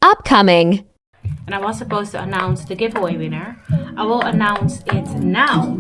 Upcoming. And I was supposed to announce the giveaway winner. I will announce it now.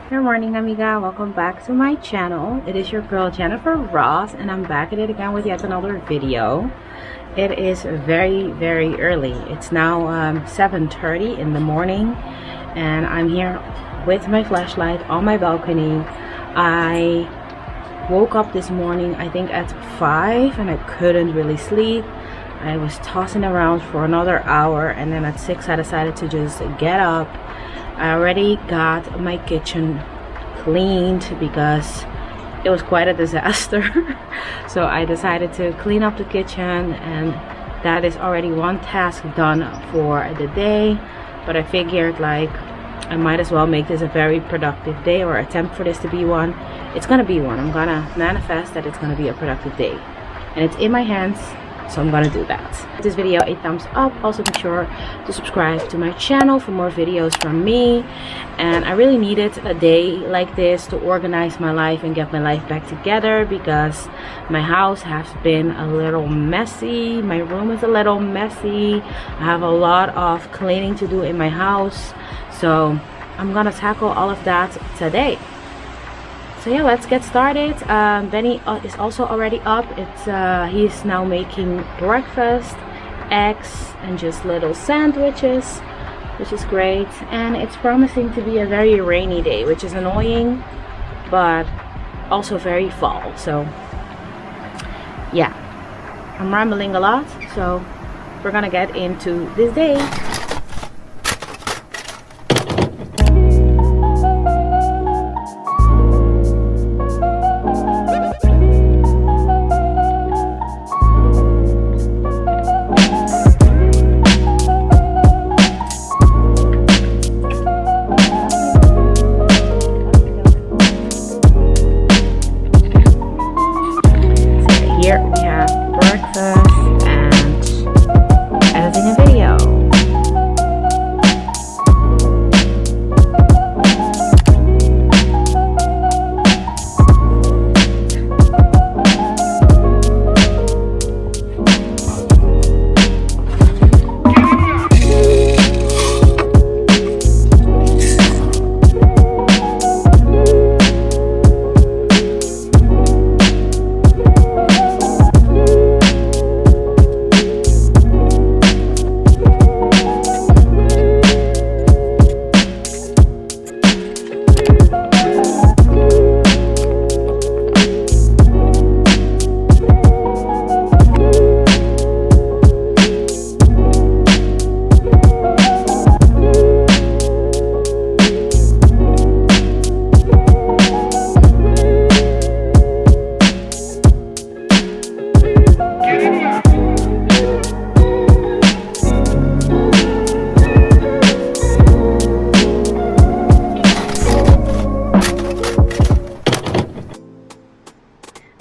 Good morning, amiga. Welcome back to my channel. It is your girl Jennyfer Ross, and I'm back at it again with yet another video. It is very early. It's now 7:30 in the morning, and I'm here with my flashlight on my balcony. I woke up this morning, I think at 5, and I couldn't really sleep. I was tossing around for another hour, and then at 6 I decided to just get up. I already got my kitchen cleaned because it was quite a disaster. So I decided to clean up the kitchen, and that is already one task done for the day. But I figured, like, I might as well make this a very productive day, or attempt for this to be one. It's gonna be one. I'm gonna manifest that it's gonna be a productive day, and it's in my hands. So I'm gonna do that. Give this video a thumbs up. Also be sure to subscribe to my channel for more videos from me. And I really needed a day like this to organize my life and get my life back together, because my house has been a little messy. My room is a little messy. I have a lot of cleaning to do in my house. So I'm gonna tackle all of that today. So yeah, let's get started. Benny is also already up. He's now making breakfast, eggs, and just little sandwiches, which is great. And it's promising to be a very rainy day, which is annoying, but also very fall. So yeah, I'm rambling a lot, so we're gonna get into this day. Here we have breakfast and editing a video.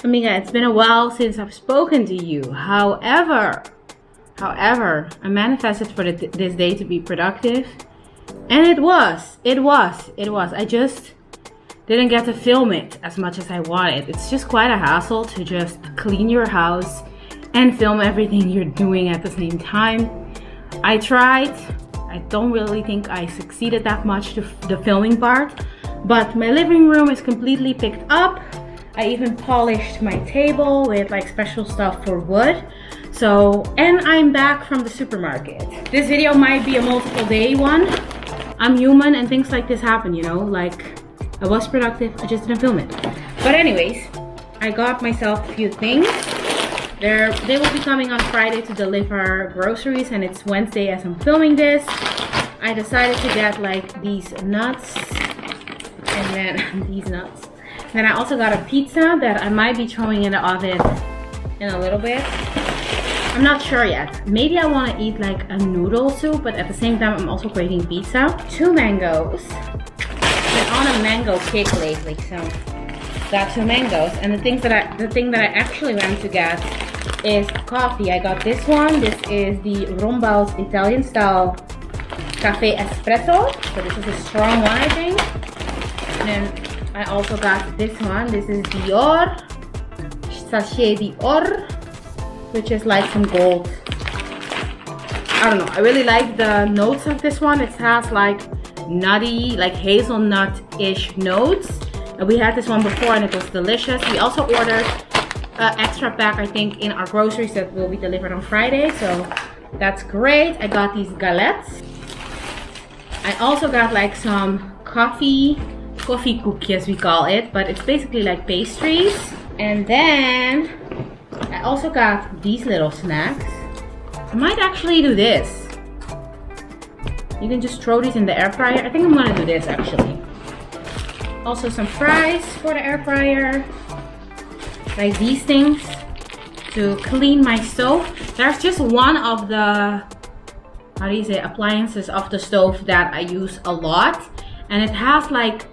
Amiga, it's been a while since I've spoken to you. However, I manifested for this day to be productive, And it was. I just didn't get to film it as much as I wanted. It's just quite a hassle to just clean your house and film everything you're doing at the same time. I tried. I don't really think I succeeded that much to the filming part, but my living room is completely picked up. I even polished my table with like special stuff for wood. So, and I'm back from the supermarket. This video might be a multiple day one. I'm human and things like this happen, you know, like I was productive, I just didn't film it. But anyways, I got myself a few things. They will be coming on Friday to deliver groceries, and it's Wednesday as I'm filming this. I decided to get like these nuts and then these nuts. Then I also got a pizza that I might be throwing in the oven in a little bit. I'm not sure yet. Maybe I want to eat like a noodle soup, but at the same time I'm also craving pizza. 2 mangoes. I'm on a mango kick lately, so got 2 mangoes. And the thing that I actually went to get is coffee. I got this one. This is the Rombaus Italian style cafe espresso. So this is a strong one, I think. And then I also got this one. This is Dior Sachet Dior, which is like some gold. I don't know. I really like the notes of this one. It has like nutty, like hazelnut-ish notes. And we had this one before and it was delicious. We also ordered an extra pack, I think, in our groceries that will be delivered on Friday. So that's great. I got these galettes. I also got like some coffee cookies, we call it, but it's basically like pastries. And then I also got these little snacks. I might actually do this. You can just throw these in the air fryer. I think I'm gonna do this actually. Also some fries for the air fryer. Like these things to clean my stove. There's just one of the, how do you say, appliances of the stove that I use a lot. And it has like,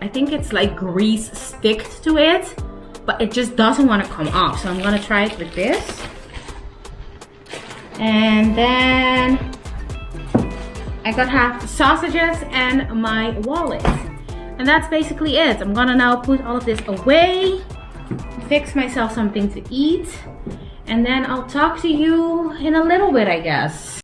I think it's like grease sticked to it, but it just doesn't want to come off. So I'm gonna try it with this. And then I got half sausages and my wallet. And that's basically it. I'm gonna now put all of this away, fix myself something to eat, and then I'll talk to you in a little bit, I guess.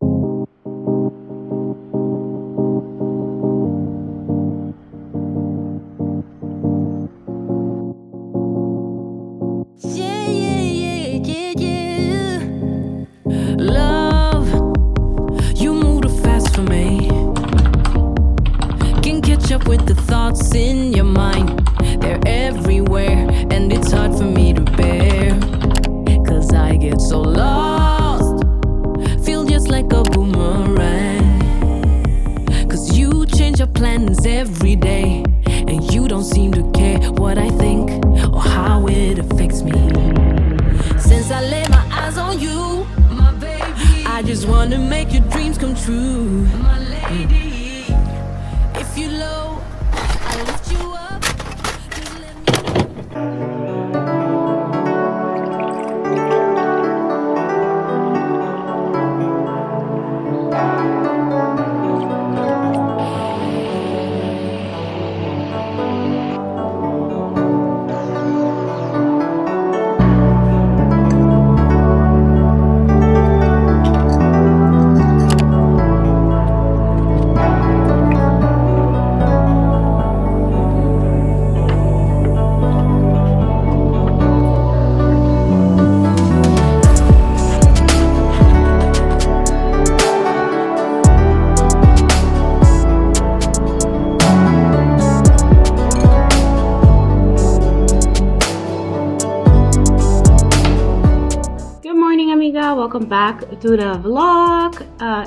In your mind, they're everywhere, and it's hard for me to bear, 'cause I get so lost, feel just like a boomerang, 'cause you change your plans every day, and you don't seem to care what I think or how it affects me. Since I laid my eyes on you, my baby, I just wanna make your dreams come true, my lady. If you low, welcome back to the vlog.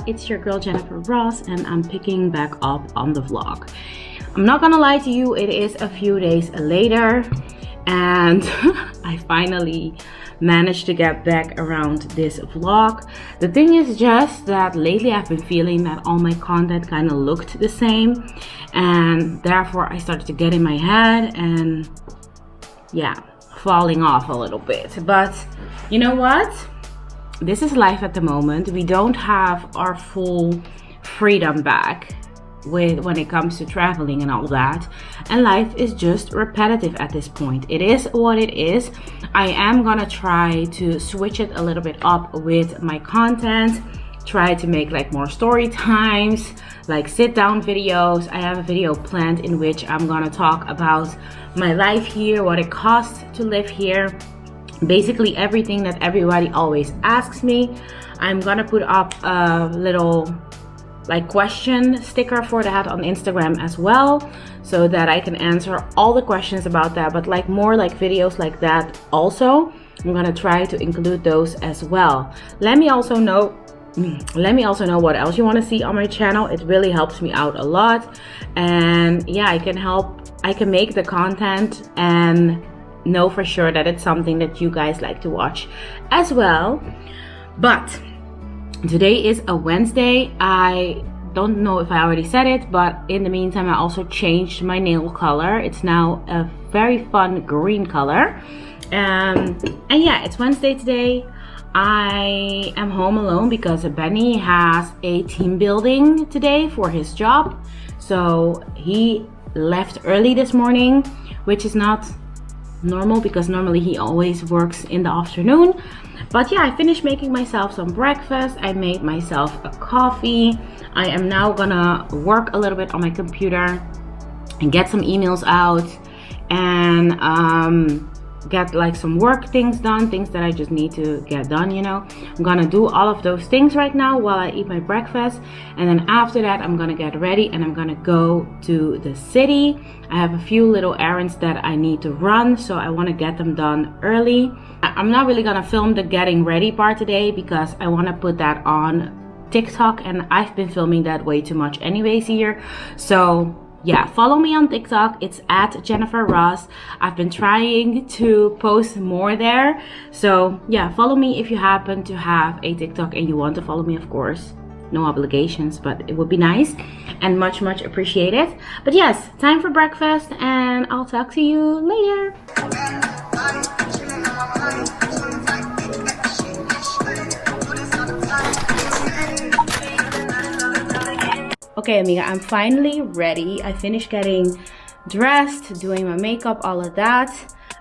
It's your girl Jennyfer Ross and I'm picking back up on the vlog. I'm not gonna lie to you, it is a few days later and I finally managed to get back around this vlog. The thing is just that lately I've been feeling that all my content kind of looked the same, and therefore I started to get in my head and yeah, falling off a little bit. But you know what? This is life at the moment. We don't have our full freedom back. when it comes to traveling and all that, and life is just repetitive at this point. It is what it is. I am gonna try to switch it a little bit up with my content, try to make like more story times, like sit down videos. I have a video planned in which I'm gonna talk about my life here, what it costs to live here, basically everything that everybody always asks me. I'm gonna put up a little like question sticker for that on Instagram as well, so that I can answer all the questions about that, but like more like videos like that also. I'm gonna try to include those as well. Let me also know what else you want to see on my channel. It really helps me out a lot, and yeah, I can make the content and know for sure that it's something that you guys like to watch as well. But today is a Wednesday. I don't know if I already said it, but in the meantime I also changed my nail color. It's now a very fun green color, and yeah, it's Wednesday today. I am home alone because Benny has a team building today for his job, so he left early this morning, which is not normal because normally he always works in the afternoon. But yeah, I finished making myself some breakfast. I made myself a coffee. I am now gonna work a little bit on my computer and get some emails out and get like some work things done, things that I just need to get done, you know. I'm gonna do all of those things right now while I eat my breakfast, and then after that I'm gonna get ready and I'm gonna go to the city. I have a few little errands that I need to run, so I want to get them done early. I'm not really gonna film the getting ready part today because I want to put that on TikTok, and I've been filming that way too much anyways here. So yeah, follow me on TikTok. It's at Jennyfer Ross. I've been trying to post more there. So yeah, follow me if you happen to have a TikTok and you want to follow me, of course. No obligations, but it would be nice and much appreciated. But yes, time for breakfast and I'll talk to you later. Okay, amiga, I'm finally ready. I finished getting dressed, doing my makeup, all of that.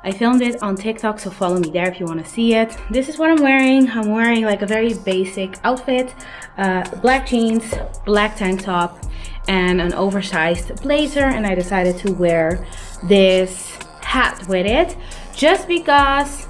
I filmed it on TikTok, so follow me there if you want to see it. This is what I'm wearing. I'm wearing like a very basic outfit, black jeans, black tank top, and an oversized blazer. And I decided to wear this hat with it just because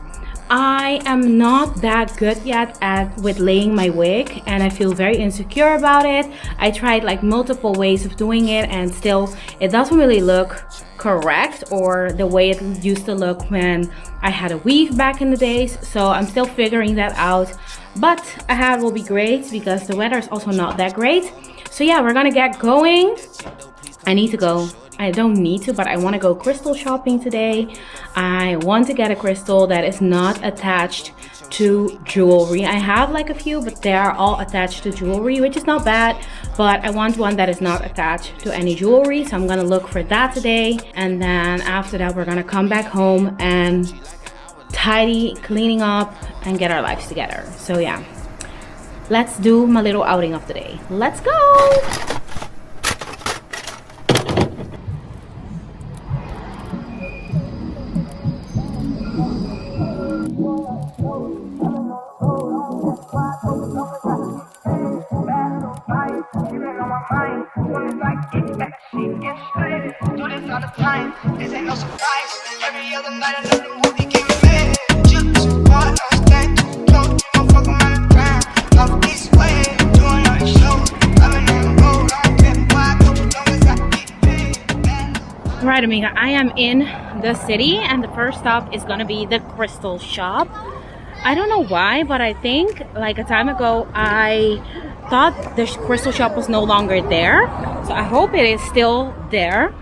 I am not that good yet with laying my wig, and I feel very insecure about it. I tried like multiple ways of doing it and still it doesn't really look correct or the way it used to look when I had a weave back in the days. So I'm still figuring that out, but a hat will be great because the weather is also not that great. So yeah, we're gonna get going. I need to go. I don't need to, but I want to go crystal shopping today. I want to get a crystal that is not attached to jewelry. I have like a few, but they are all attached to jewelry, which is not bad, but I want one that is not attached to any jewelry. So I'm gonna look for that today, and then after that we're gonna come back home and tidy, cleaning up, and get our lives together. So yeah, let's do my little outing of the day. Let's go. Right, amiga, I am in the city and the first stop is gonna be the crystal shop. I don't know why, but I think like a time ago I thought the crystal shop was no longer there, so I hope it is still there.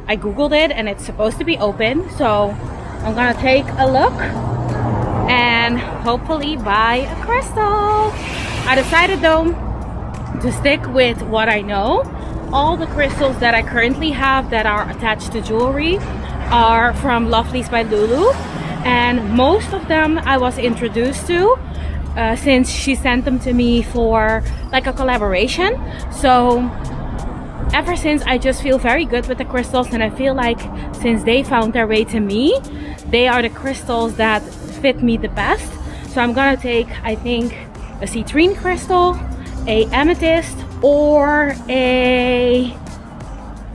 I googled it and it's supposed to be open, so I'm gonna take a look and hopefully buy a crystal. I decided though to stick with what I know. All the crystals that I currently have that are attached to jewelry are from Lovely's by Lulu, and most of them I was introduced to since she sent them to me for like a collaboration. So ever since I just feel very good with the crystals, and I feel like since they found their way to me, they are the crystals that fit me the best. So I'm gonna take, I think, a citrine crystal, a amethyst, or a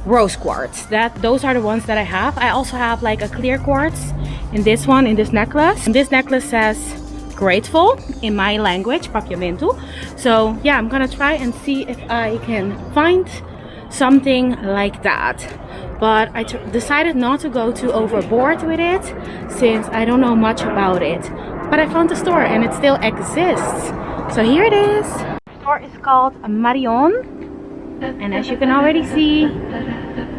rose quartz. Those are the ones that I have. I also have like a clear quartz in this one, in this necklace. And this necklace says grateful in my language, papiamento. So yeah, I'm gonna try and see if I can find something like that. But I decided not to go too overboard with it since I don't know much about it. But I found the store and it still exists. So here it is. The store is called Marjon. And as you can already see,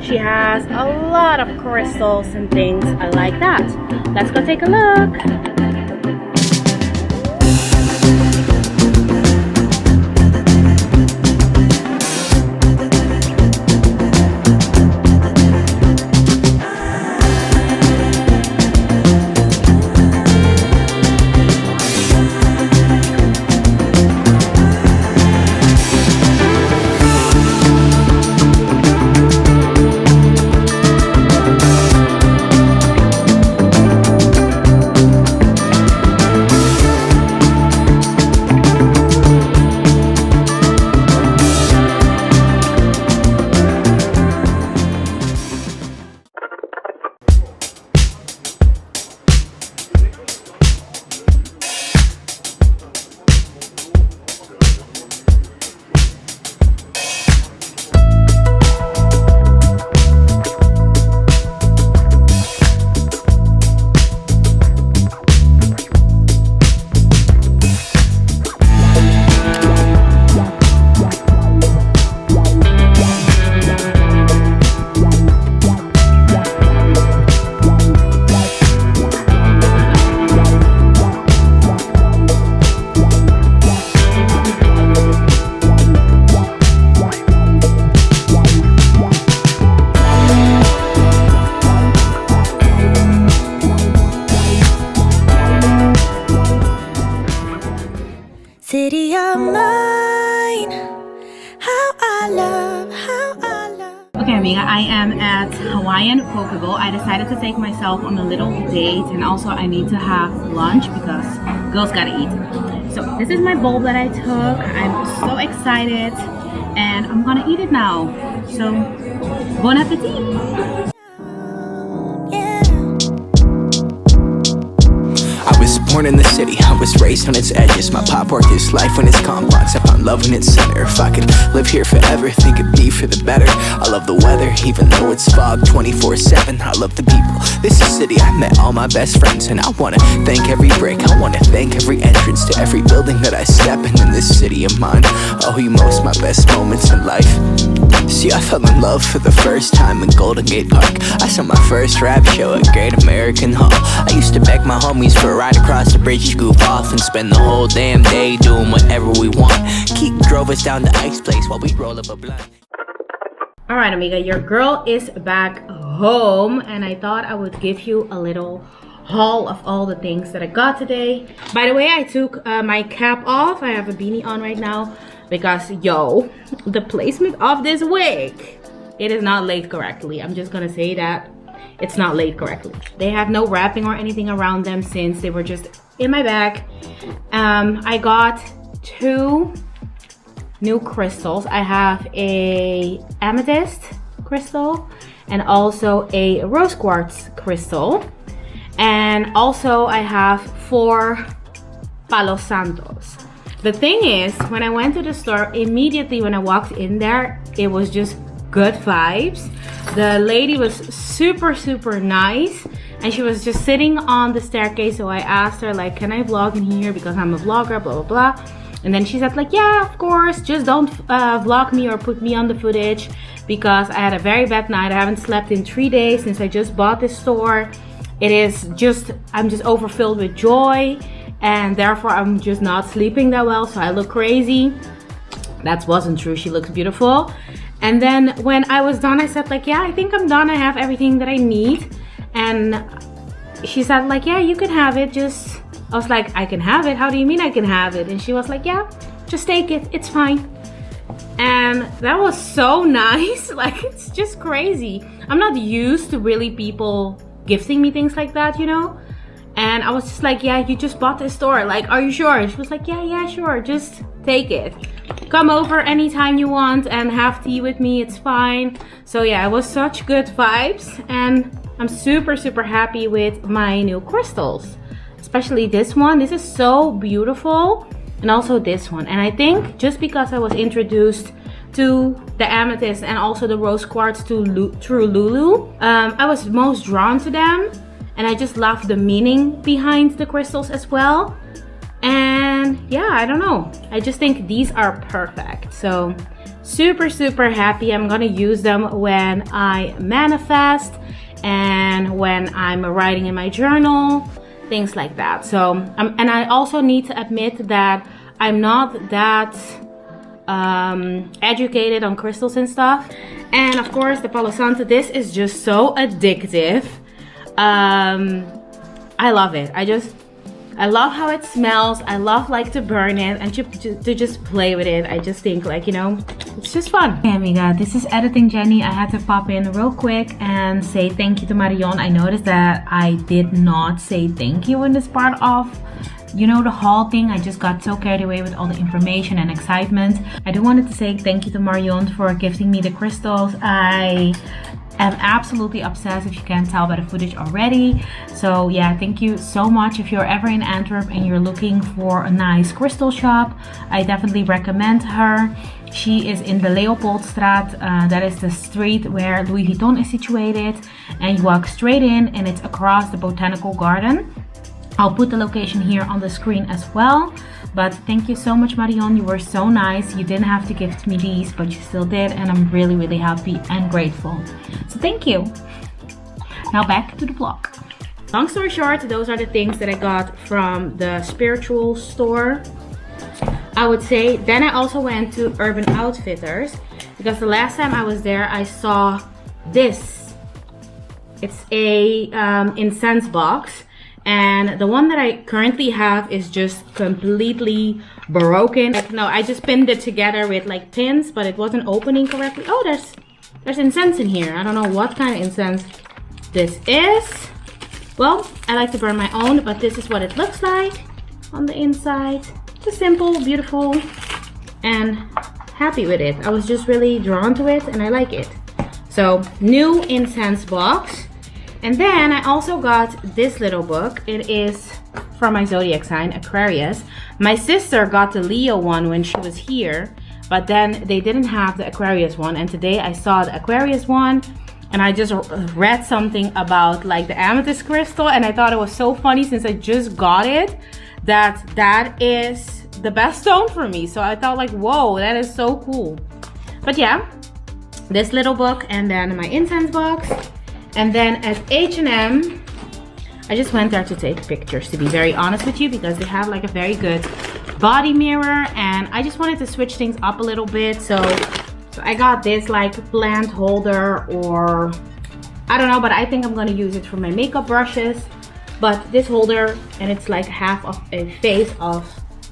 she has a lot of crystals and things like that. Let's go take a look. City of mine, how I love. Okay, amiga, I am at Hawaiian Pokeball. I decided to take myself on a little date, and also I need to have lunch because girls gotta eat. So this is my bowl that I took. I'm so excited and I'm gonna eat it now. So bon appetit! I was born in the city, I was raised on its edges. My pop worked his life when it's complex. I found love in its center. If I could live here forever, think it'd be for the better. I love the weather, even though it's fog 24/7. I love the people, this is city I met all my best friends. And I wanna thank every brick, I wanna thank every entrance to every building that I step in this city of mine. I owe you most my best moments in life. See, I fell in love for the first time in Golden Gate Park. I saw my first rap show at Great American Hall. I used to beg my homies for a ride across the bridge to goof off and spend the whole damn day doing whatever we want. Keith drove us down to Ice Place while we roll up a blunt. Alright, amiga, your girl is back home, and I thought I would give you a little haul of all the things that I got today. By the way, I took my cap off. I have a beanie on right now because, yo, the placement of this wig, it is not laid correctly. I'm just gonna say that it's not laid correctly. They have no wrapping or anything around them since they were just in my bag. I got 2 new crystals. I have a amethyst crystal and also a rose quartz crystal. And also I have 4 Palo Santos. The thing is, when I went to the store, immediately when I walked in there, it was just good vibes. The lady was super nice, and she was just sitting on the staircase. So I asked her, like, can I vlog in here because I'm a vlogger, blah blah blah. And then she said, like, yeah, of course, just don't vlog me or put me on the footage because I had a very bad night. I haven't slept in 3 days since I just bought this store. It is just, I'm just overfilled with joy, and therefore I'm just not sleeping that well, so I look crazy. That wasn't true. She looks beautiful. And then when I was done, I said, like, yeah, I think I'm done. I have everything that I need. And she said, like, yeah, you can have it. Just, I was like, I can have it? How do you mean I can have it? And she was like, yeah, just take it. It's fine. And that was so nice. Like, it's just crazy. I'm not used to really people gifting me things like that, you know? And I was just like, yeah, you just bought this store. Like, are you sure? She was like, yeah, sure. Just take it. Come over anytime you want and have tea with me. It's fine. So yeah, it was such good vibes. And I'm super, super happy with my new crystals. Especially this one. This is so beautiful. And also this one. And I think just because I was introduced to the amethyst and also the rose quartz through Lulu, I was most drawn to them. And I just love the meaning behind the crystals as well. And yeah, I don't know. I just think these are perfect. So super, super happy. I'm gonna use them when I manifest and when I'm writing in my journal, things like that. So, and I also need to admit that I'm not that educated on crystals and stuff. And of course, the Palo Santo, this is just so addictive. I love it. I love how it smells. I love like to burn it and to just play with it. I just think like, you know, it's just fun. Okay, amiga, this is Editing Jenny. I had to pop in real quick and say thank you to Marjon. I noticed that I did not say thank you in this part of, you know, the haul thing. I just got so carried away with all the information and excitement. I do wanted to say thank you to Marjon for gifting me the crystals. I am absolutely obsessed, if you can't tell by the footage already. So yeah, thank you so much. If you're ever in Antwerp and you're looking for a nice crystal shop, I definitely recommend her. She is in the Leopoldstraat. That is the street where Louis Vuitton is situated. And you walk straight in and it's across the botanical garden. I'll put the location here on the screen as well. But thank you so much, Marjon. You were so nice. You didn't have to gift me these, but you still did. And I'm really, really happy and grateful. So thank you. Now back to the vlog. Long story short, those are the things that I got from the spiritual store, I would say. Then I also went to Urban Outfitters because the last time I was there, I saw this. It's a incense box. And the one that I currently have is just completely broken. Like, no, I just pinned it together with like pins, but it wasn't opening correctly. Oh, there's incense in here. I don't know what kind of incense this is. Well, I like to burn my own, but this is what it looks like on the inside. Just simple, beautiful, and happy with it. I was just really drawn to it and I like it. So, new incense box. And then I also got this little book. It is from my zodiac sign, Aquarius. My sister got the Leo one when she was here, but then they didn't have the Aquarius one. And today I saw the Aquarius one and I just read something about like the amethyst crystal, and I thought it was so funny since I just got it that is the best stone for me. So I thought like, whoa, that is so cool. But yeah, this little book and then my incense box. And then at H&M, I just went there to take pictures, to be very honest with you, because they have like a very good body mirror and I just wanted to switch things up a little bit. So I got this like plant holder, or I don't know, but I think I'm going to use it for my makeup brushes. But this holder, and it's like half of a face of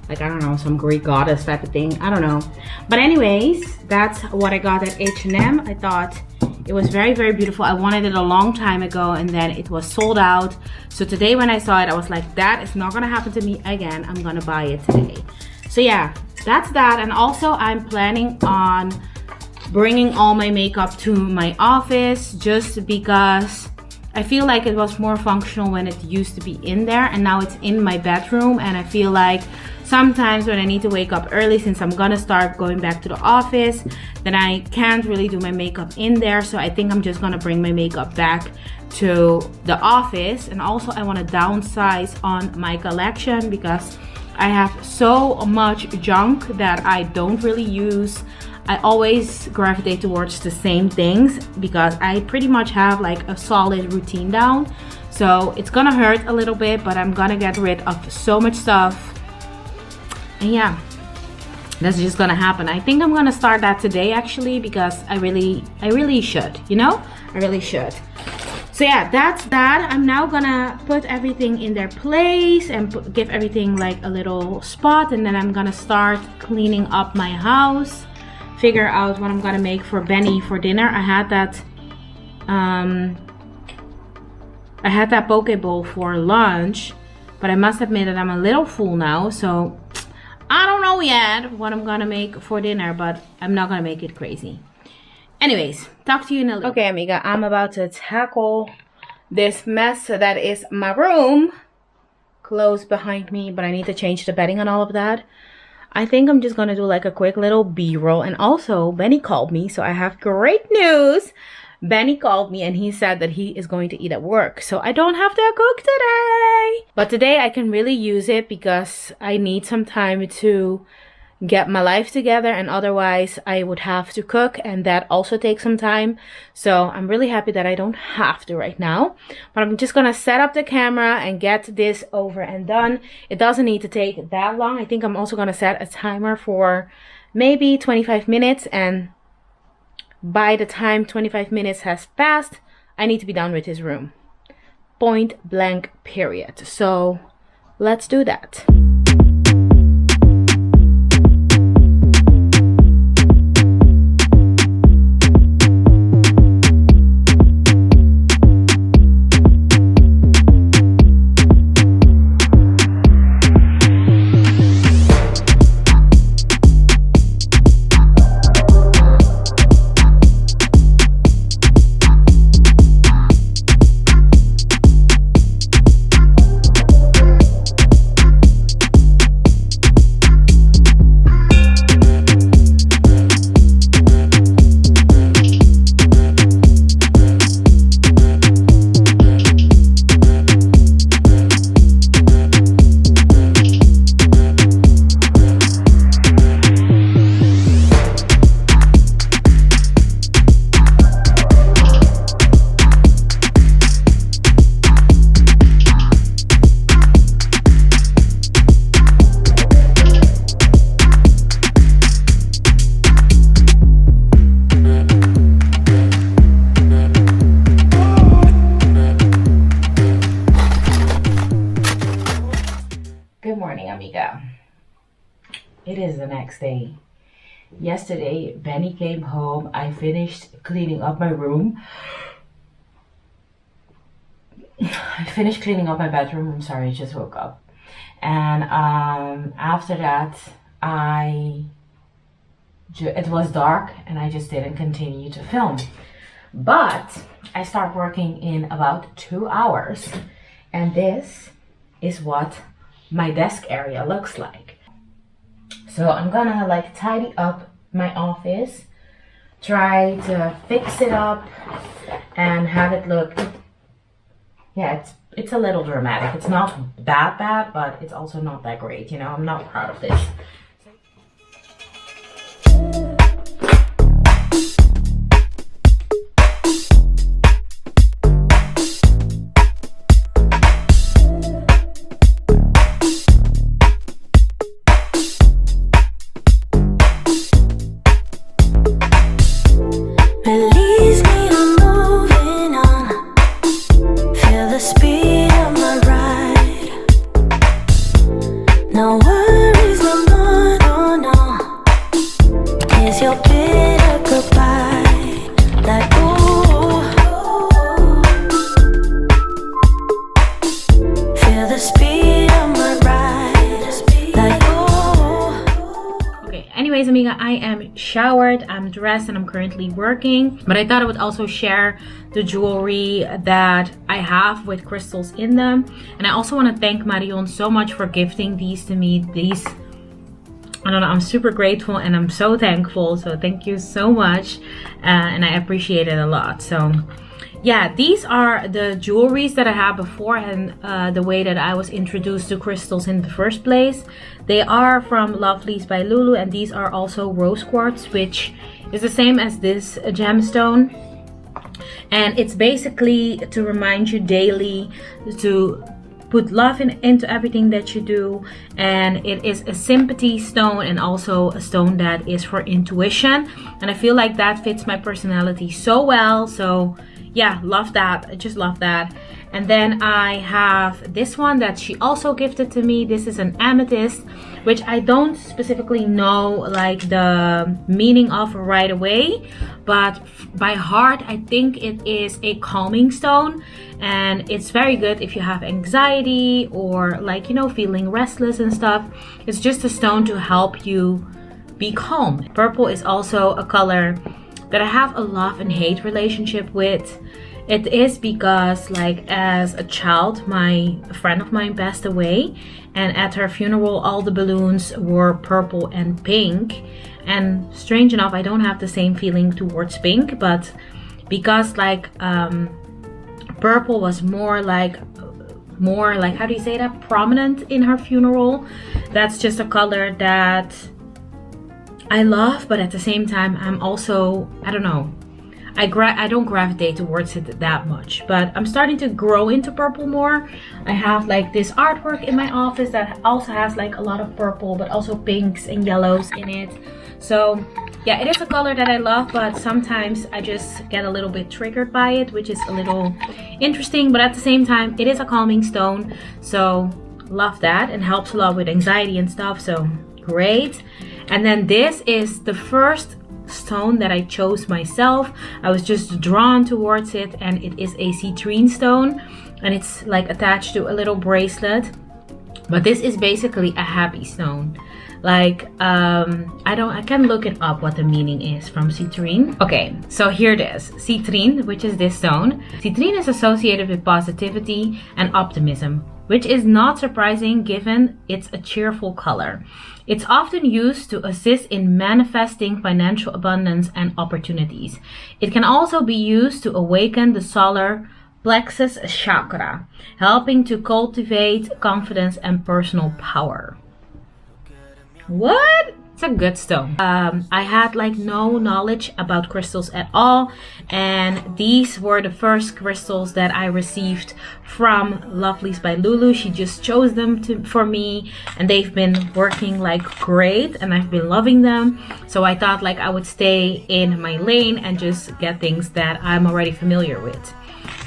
like, I don't know, some Greek goddess type of thing. I don't know. But anyways, that's what I got at H&M. I thought it was very, very beautiful. I wanted it a long time ago and then it was sold out. So today when I saw it, I was like, that is not gonna happen to me again. I'm gonna buy it today. So yeah, that's that. And also I'm planning on bringing all my makeup to my office just because I feel like it was more functional when it used to be in there, and now it's in my bedroom. And I feel like sometimes when I need to wake up early, since I'm gonna start going back to the office, then I can't really do my makeup in there. So I think I'm just gonna bring my makeup back to the office. And also I want to downsize on my collection because I have so much junk that I don't really use. I always gravitate towards the same things because I pretty much have like a solid routine down. So it's gonna hurt a little bit, but I'm gonna get rid of so much stuff. And yeah, that's just gonna happen. I think I'm gonna start that today actually, because I really should, you know? I really should. So yeah, that's that. I'm now gonna put everything in their place and give everything like a little spot, and then I'm gonna start cleaning up my house. figure out what I'm gonna make for Benny for dinner. I had that poke bowl for lunch, but I must admit that I'm a little full now, so I don't know yet what I'm gonna make for dinner, but I'm not gonna make it crazy. Anyways, talk to you in a little. Okay, amiga, I'm about to tackle this mess that is my room close behind me, but I need to change the bedding and all of that. I think I'm just gonna do like a quick little b-roll. And also Benny called me, so I have great news. Benny called me and he said that he is going to eat at work, so I don't have to cook today. But today I can really use it because I need some time to get my life together, and otherwise I would have to cook, and that also takes some time. So I'm really happy that I don't have to right now, but I'm just gonna set up the camera and get this over and done. It doesn't need to take that long. I think I'm also gonna set a timer for maybe 25 minutes, and by the time 25 minutes has passed, I need to be done with his room. Point blank period. So let's do that. It is the next day. Yesterday, Benny came home. I finished cleaning up my room. I finished cleaning up my bedroom. I'm sorry, I just woke up. And after that, it was dark and I just didn't continue to film. But I start working in about 2 hours. And this is what my desk area looks like. So I'm gonna like tidy up my office, try to fix it up and have it look, yeah, it's a little dramatic. It's not that bad, but it's also not that great, you know. I'm not proud of this. Release me, I'm moving on. Feel the speed of my ride. No worries no more, no, no. Here's your bitter goodbye. Like ooh. Feel the speed of my ride. Like ooh. Okay, anyways, amiga, I am showered, I'm dressed, and I'm currently working. But I thought I would also share the jewelry that I have with crystals in them. And I also want to thank Marjon so much for gifting these to me. These, I don't know, I'm super grateful and I'm so thankful. So thank you so much. And I appreciate it a lot. So yeah, these are the jewelries that I had before, and the way that I was introduced to crystals in the first place. They are from Lovelies by Lulu, and these are also rose quartz, which is the same as this gemstone. And it's basically to remind you daily to put love into everything that you do. And it is a sympathy stone and also a stone that is for intuition. And I feel like that fits my personality so well. So yeah, love that. I just love that. And then I have this one that she also gifted to me. This is an amethyst, which I don't specifically know like the meaning of right away, but by heart I think it is a calming stone, and it's very good if you have anxiety or like, you know, feeling restless and stuff. It's just a stone to help you be calm. Purple is also a color that I have a love and hate relationship with. It is because like as a child, a friend of mine passed away, and at her funeral all the balloons were purple and pink, and strange enough I don't have the same feeling towards pink, but because like purple was more like how do you say that, prominent in her funeral, that's just a color that I love, but at the same time I'm also, I don't know, I don't gravitate towards it that much, but I'm starting to grow into purple more. I have like this artwork in my office that also has like a lot of purple, but also pinks and yellows in it. So yeah, it is a color that I love, but sometimes I just get a little bit triggered by it, which is a little interesting, but at the same time it is a calming stone, so love that, and helps a lot with anxiety and stuff, so great. And then this is the first stone that I chose myself. I was just drawn towards it, and it is a citrine stone, and it's like attached to a little bracelet, but this is basically a happy stone. Like I can look it up what the meaning is from citrine. Okay, so here it is. Citrine, which is this stone. Citrine is associated with positivity and optimism, which is not surprising given it's a cheerful color. It's often used to assist in manifesting financial abundance and opportunities. It can also be used to awaken the solar plexus chakra, helping to cultivate confidence and personal power. What? It's a good stone. I had like no knowledge about crystals at all, and these were the first crystals that I received from Lovelies by Lulu. She just chose them for me, and they've been working like great, and I've been loving them. So I thought like I would stay in my lane and just get things that I'm already familiar with.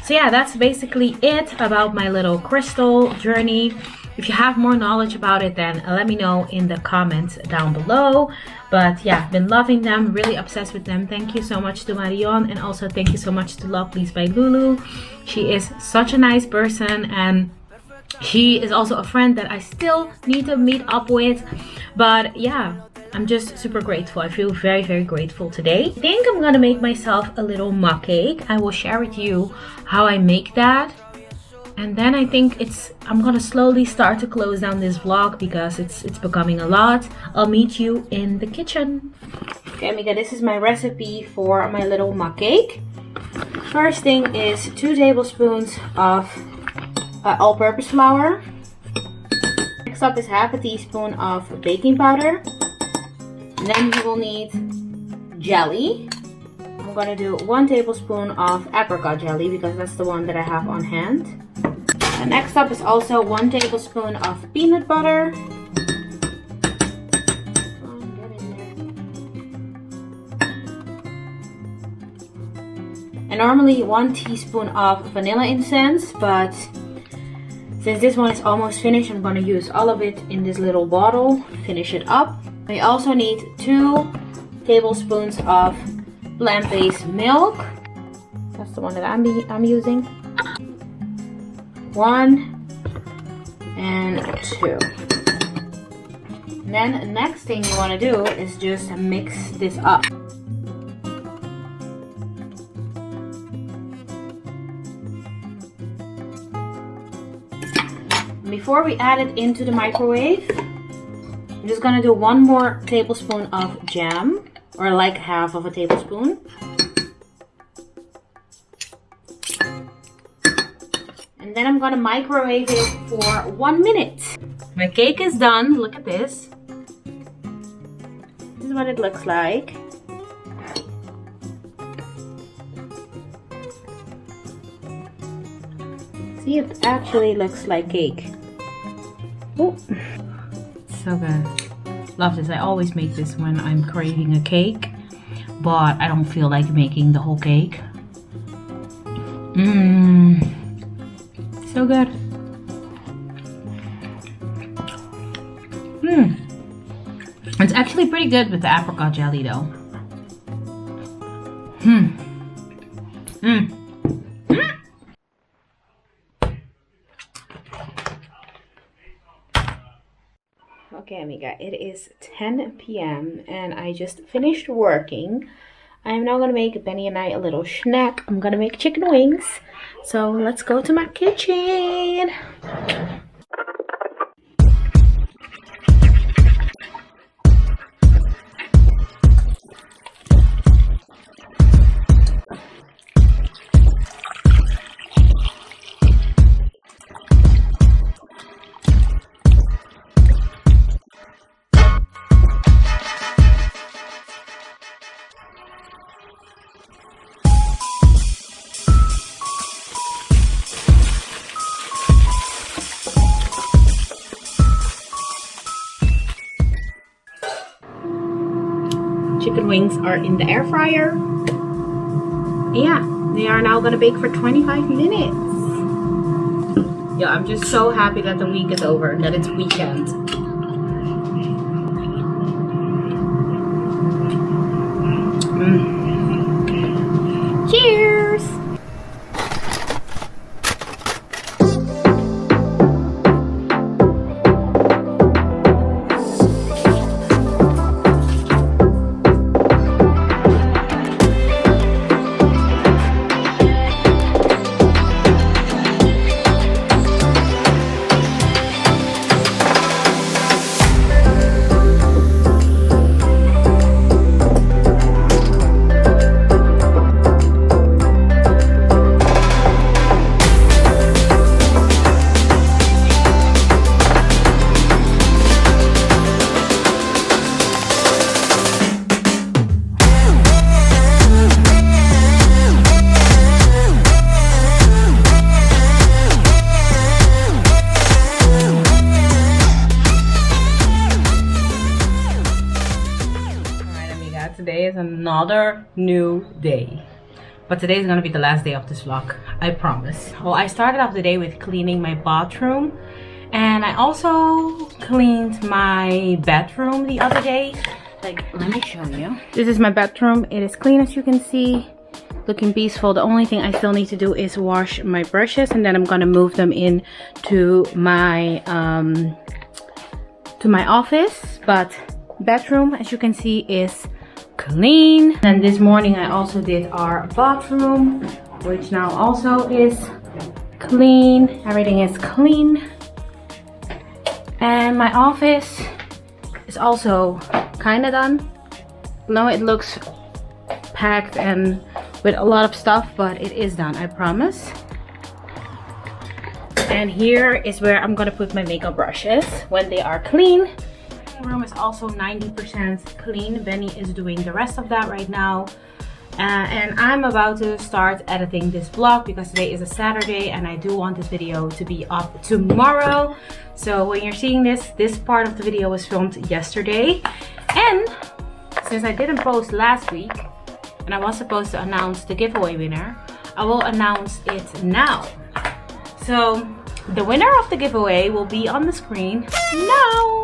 So yeah, that's basically it about my little crystal journey. If you have more knowledge about it, then let me know in the comments down below. But yeah, I've been loving them, really obsessed with them. Thank you so much to Marjon, and also thank you so much to Lovelies by Lulu. She is such a nice person, and she is also a friend that I still need to meet up with. But yeah, I'm just super grateful. I feel very, very grateful today. I think I'm gonna make myself a little mug cake. I will share with you how I make that. And then I think I'm gonna slowly start to close down this vlog because it's becoming a lot. I'll meet you in the kitchen. Okay, amiga, this is my recipe for my little mug cake. First thing is 2 tablespoons of all-purpose flour. Next up is half a teaspoon of baking powder. And then you will need jelly. I'm gonna do 1 tablespoon of apricot jelly because that's the one that I have on hand. And next up is also 1 tablespoon of peanut butter. And normally 1 teaspoon of vanilla essence, but since this one is almost finished, I'm going to use all of it in this little bottle, finish it up. We also need 2 tablespoons of plant-based milk. That's the one that I'm using. 1 and 2. And then the next thing you want to do is just mix this up. Before we add it into the microwave, I'm just gonna do 1 more tablespoon of jam, or like half of a tablespoon. And then I'm gonna microwave it for 1 minute. My cake is done. Look at this. This is what it looks like. See, it actually looks like cake. Oh, so good. Love this. I always make this when I'm craving a cake, but I don't feel like making the whole cake. So good. It's actually pretty good with the apricot jelly though. Okay, amiga, it is 10 p.m. and I just finished working. I'm now gonna make Benny and I a little snack. I'm gonna make chicken wings. So let's go to my kitchen. Chicken wings are in the air fryer. Yeah, they are now gonna bake for 25 minutes. Yeah, I'm just so happy that the week is over, that it's weekend. Cheers! Today is another new day, but today is gonna be the last day of this vlog, I promise. Well, I started off the day with cleaning my bathroom, and I also cleaned my bedroom the other day. Like, let me show you. This is my bedroom. It is clean, as you can see, looking peaceful. The only thing I still need to do is wash my brushes, and then I'm gonna move them in to my office. But bedroom, as you can see, is clean. And this morning I also did our bathroom, which now also is clean. Everything is clean. And my office is also kind of done. No, it looks packed and with a lot of stuff, but it is done, I promise. And here is where I'm gonna put my makeup brushes when they are clean. Room is also 90% clean. Benny is doing the rest of that right now, and I'm about to start editing this vlog because today is a Saturday and I do want this video to be up tomorrow. So when you're seeing this part of the video was filmed yesterday, and since I didn't post last week and I was supposed to announce the giveaway winner, I will announce it now. So the winner of the giveaway will be on the screen now.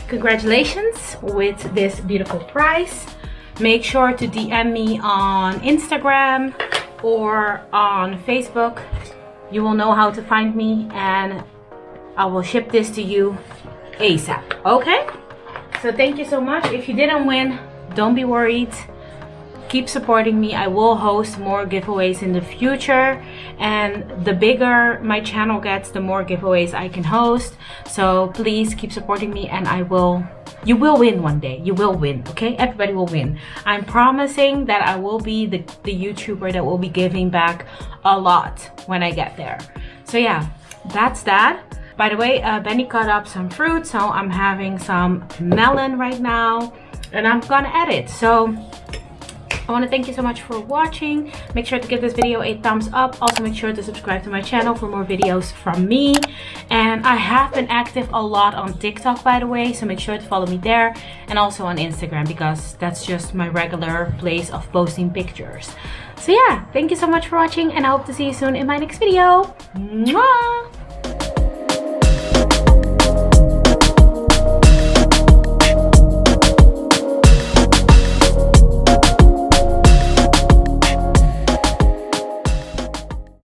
Congratulations with this beautiful prize. Make sure to DM me on Instagram or on Facebook. You will know how to find me and I will ship this to you ASAP, okay? So thank you so much. If you didn't win, don't be worried. Keep supporting me. I will host more giveaways in the future, and the bigger my channel gets, the more giveaways I can host. So please keep supporting me, and you will win one day. You will win, okay? Everybody will win. I'm promising that I will be the YouTuber that will be giving back a lot when I get there. So yeah, that's that. By the way, Benny cut up some fruit, so I'm having some melon right now, and I'm gonna edit. So I want to thank you so much for watching. Make sure to give this video a thumbs up. Also make sure to subscribe to my channel for more videos from me. And I have been active a lot on TikTok, by the way, so make sure to follow me there, and also on Instagram, because that's just my regular place of posting pictures. So yeah, thank you so much for watching, and I hope to see you soon in my next video. Mwah!